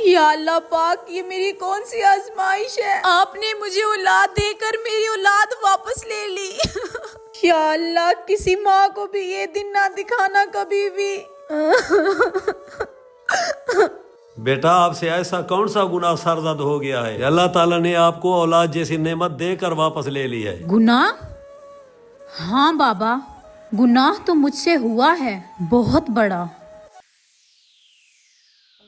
या अल्लाह पाक, ये मेरी कौन सी आजमाइश है? आपने मुझे औलाद देकर मेरी औलाद वापस ले ली। या अल्लाह, किसी माँ को भी ये दिन ना दिखाना कभी भी। बेटा, आपसे ऐसा कौन सा गुनाह सरजद हो गया है? अल्लाह ताला ने आपको औलाद जैसी नेमत देकर वापस ले ली है। गुनाह? हाँ बाबा, गुनाह तो मुझसे हुआ है, बहुत बड़ा।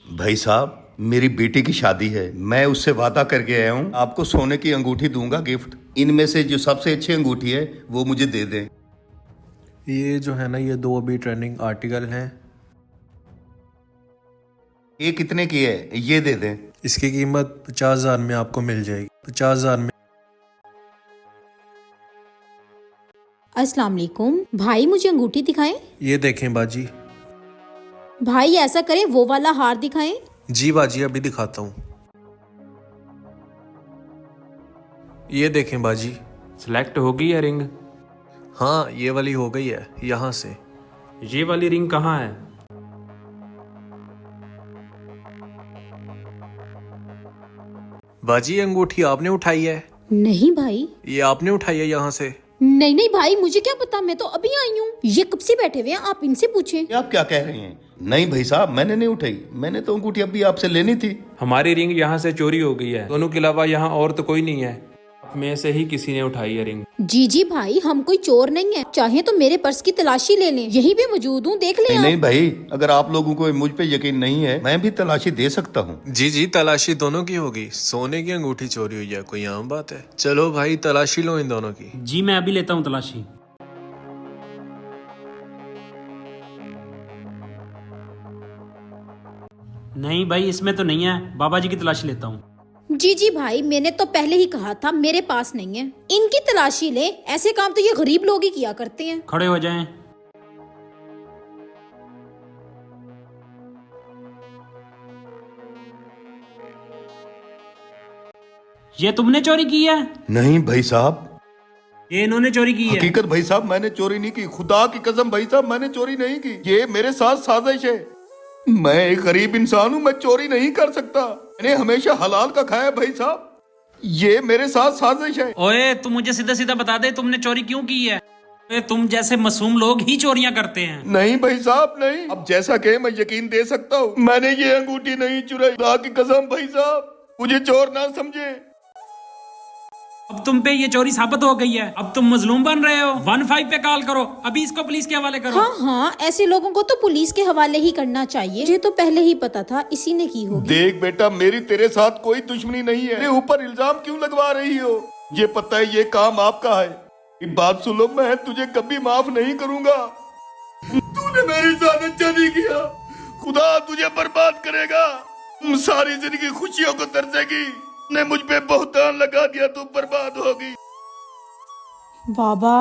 भाई साहब, मेरी बेटी की शादी है। मैं उससे वादा करके आया हूँ, आपको सोने की अंगूठी दूंगा गिफ्ट। इनमें से जो सबसे अच्छी अंगूठी है वो मुझे दे दें। ये जो है ना, ये 2 अभी ट्रेंडिंग आर्टिकल हैं। ये कितने की है? ये दे दें। इसकी कीमत 50,000 में आपको मिल जाएगी। 50,000 में। अस्सलाम वालेकुम भाई, मुझे अंगूठी दिखाएं। ये देखें बाजी। भाई ऐसा करें, वो वाला हार दिखाएं। जी बाजी, अभी दिखाता हूँ। ये देखें बाजी। सिलेक्ट हो गई है रिंग? हाँ, ये वाली हो गई है। यहाँ से ये वाली रिंग कहाँ है? बाजी, अंगूठी आपने उठाई है? नहीं भाई। ये आपने उठाई है यहाँ से? नहीं नहीं भाई, मुझे क्या पता, मैं तो अभी आई हूँ। ये कब से बैठे हुए हैं, आप इनसे पूछें। आप क्या कह रहे हैं? नहीं भाई साहब, मैंने नहीं उठाई। मैंने तो अंगूठी अभी आपसे लेनी थी। हमारी रिंग यहाँ से चोरी हो गई है। दोनों के अलावा यहाँ और तो कोई नहीं है। आप में से ही किसी ने उठाई है रिंग। जी जी भाई, हम कोई चोर नहीं है। चाहे तो मेरे पर्स की तलाशी ले लें, यहीं पे मौजूद हूँ, देख लें। नहीं भाई, अगर आप लोगों को मुझ पे यकीन नहीं है, मैं भी तलाशी दे सकता हूँ। जी जी, तलाशी दोनों की होगी। सोने की अंगूठी चोरी हुई है, कोई आम बात है? चलो भाई, तलाशी लो इन दोनों की। जी मैं अभी लेता हूँ तलाशी। नहीं भाई, इसमें तो नहीं है। बाबा जी की तलाशी लेता हूँ। जी जी भाई, मैंने तो पहले ही कहा था, मेरे पास नहीं है। इनकी तलाशी ले। ऐसे काम तो ये गरीब लोग ही किया करते हैं। खड़े हो जाएं। ये तुमने चोरी की है? नहीं भाई साहब, ये इन्होंने चोरी की है। हकीकत भाई साहब, मैंने चोरी नहीं की। खुदा की कसम भाई साहब, मैंने चोरी नहीं की। ये मेरे साथ साजिश है। मैं एक गरीब इंसान हूँ, मैं चोरी नहीं कर सकता। मैंने हमेशा हलाल का खाया भाई साहब। ये मेरे साथ साजिश है। ओए, तू मुझे सीधा सीधा बता दे, तुमने चोरी क्यों की है? ओए, तुम जैसे मासूम लोग ही चोरियां करते हैं। नहीं भाई साहब, नहीं। अब जैसा कहे मैं यकीन दे सकता हूँ। मैंने ये अंगूठी नहीं चुराई। खुदा की कसम भाई साहब, मुझे चोर ना समझे। अब तुम पे ये चोरी साबित हो गई है। अब तुम मजलूम बन रहे हो। 15 पे कॉल करो, अभी इसको पुलिस के हवाले करो। हाँ हाँ, ऐसे लोगों को तो पुलिस के हवाले ही करना चाहिए। मुझे तो पहले ही पता था इसी ने की होगी। देख बेटा, मेरी तेरे साथ कोई दुश्मनी नहीं है। मेरे ऊपर इल्जाम क्यों लगवा रही हो? ये पता है ये काम आपका है। एक बात सुन लो, मैं तुझे कभी माफ नहीं करूंगा। तूने मेरे साथ अच्छा नहीं किया। खुदा तुझे बर्बाद करेगा। तुम सारी जिंदगी खुशियों को तरसेगी। ने मुझ पे बहुतान लगा दिया, तू बर्बाद होगी। बाबा,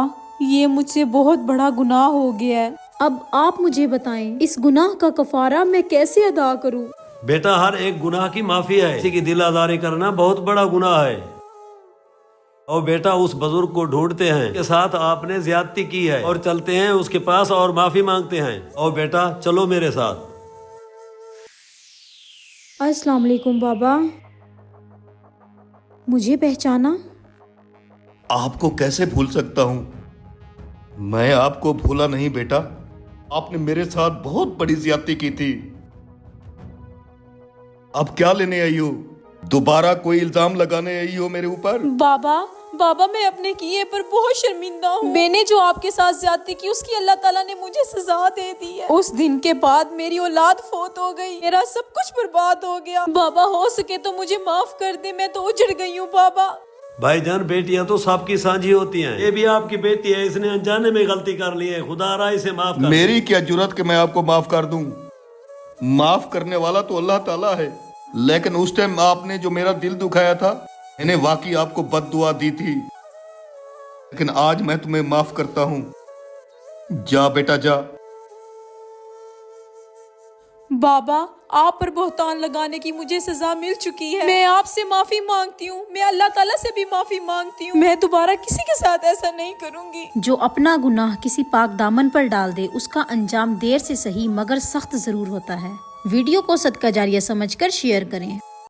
ये मुझसे बहुत बड़ा गुनाह हो गया है। अब आप मुझे बताएं, इस गुनाह का कफारा मैं कैसे अदा करूं? बेटा, हर एक गुनाह की माफी है। किसी की दिल आजारी करना बहुत बड़ा गुनाह है। और बेटा, उस बुजुर्ग को ढूंढते हैं के साथ आपने ज्यादती की है, और चलते हैं उसके पास और माफी मांगते हैं। और बेटा, चलो मेरे साथ। अस्सलाम वालेकुम बाबा, मुझे पहचाना? आपको कैसे भूल सकता हूँ? मैं आपको भूला नहीं बेटा। आपने मेरे साथ बहुत बड़ी ज्यादती की थी। अब क्या लेने आई हो? दोबारा कोई इल्जाम लगाने आई हो मेरे ऊपर? बाबा, मैं अपने किए पर बहुत शर्मिंदा हूँ। मैंने जो आपके साथ ज्यादती की, उसकी अल्लाह ताला ने मुझे सजा दे दी है। उस दिन के बाद मेरी औलाद फौत हो गई, मेरा सब कुछ बर्बाद हो गया। बाबा, हो सके तो मुझे माफ कर दे, मैं तो उजड़ गई हूँ बाबा। भाईजान, बेटियां तो सबकी साझी होती हैं। ये भी आपकी बेटी है, इसने अनजाने में गलती कर ली है। खुदा रहा इसे माफ कर। मेरी क्या जुर्रत कि मैं आपको माफ कर दूं? माफ करने वाला तो अल्लाह ताला है। लेकिन उस टाइम आपने जो मेरा दिल दुखाया था, मैंने वाकई आपको बद्दुआ दी थी। लेकिन आज मैं तुम्हें माफ करता हूं। जा बेटा जा। बाबा, आप पर बहतान लगाने की मुझे सजा मिल चुकी है। मैं आपसे माफी मांगती हूँ। मैं अल्लाह ताला से भी माफी मांगती हूँ। मैं दोबारा किसी के साथ ऐसा नहीं करूँगी। जो अपना गुनाह किसी पाक दामन पर डाल दे, उसका अंजाम देर से सही मगर सख्त जरूर होता है। वीडियो को सदका जारिया समझकर शेयर करें।